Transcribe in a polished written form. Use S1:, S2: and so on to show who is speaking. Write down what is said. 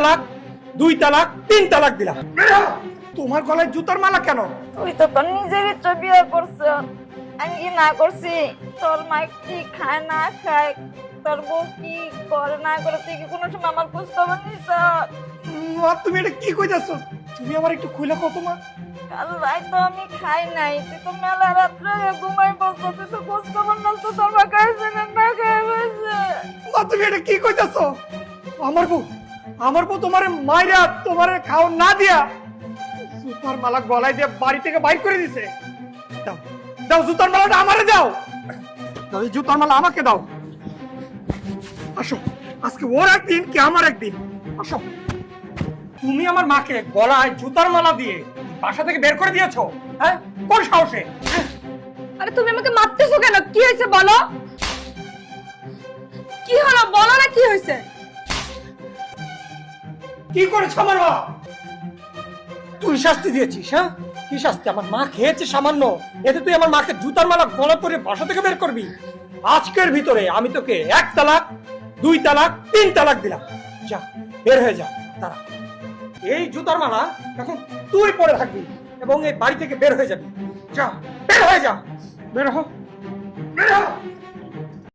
S1: তালাক, 2 তালাক, 3 তালাক দিলাম। তোমার গলায় জুতার মালা কেন?
S2: তুই তো তোর নিজের ইচ্ছা বিয়ে করছ, আমি কি না করছি? তোর মা কি খায় না খায়, তোর বউ কি করে না করে, তুই কি কোনো সময় আমার খোঁজ খবর নিছ?
S1: মা তুমি এটা কি কইতাছো? তুমি আমার একটু খুলে কত মা।
S2: কাল রাত তো আমি খাই নাই, তুই তো মেলা রাত্রে ঘুমাই বলছো, তুই তো খোঁজ খবর নালতো, তোর মা খাইছে না না খাই বলছে।
S1: মা তুমি এটা কি কইতাছো? আমার বউ তোমার মাইরা তোমার খাওয়া না দিয়া জুতার মালা গলায় দিয়ে বাড়ি থেকে বাইর করে দিছে। দাও দাও জুতার মালাটা আমারে দাও। দাও এই জুতার মালা আমাকে দাও। আসো, আজকে ওর একদিন কি আমার একদিন। আসো। তুমি আমার মাকে গলায় জুতার মালা দিয়ে বাসা থেকে বের করে দিয়েছো, হ্যাঁ? কোন সাহসে?
S3: আরে তুমি আমাকে মারতেছো কেন? কি হয়েছে বলো? কি হলো বলো না, কি হয়েছে?
S1: কি করেছো আমার মা? তুই শাস্তি দিয়েছিস, হ্যাঁ? কি শাস্তি? আমার মা খেয়েছে সামান্য, এতে তুই আমার মাকে জুতার মালা গলা পরে বাসা থেকে বের করবি? আজকের ভিতরে আমি তোকে 1 তালাক, 2 তালাক, 3 তালাক দিলাম। যা বের হয়ে যা। তারা এই জুতার মালা এখন তুই পরে থাকবি এবং এই বাড়ি থেকে বের হয়ে যাবি। যা বের হয়ে যা। বের হ, বের হ।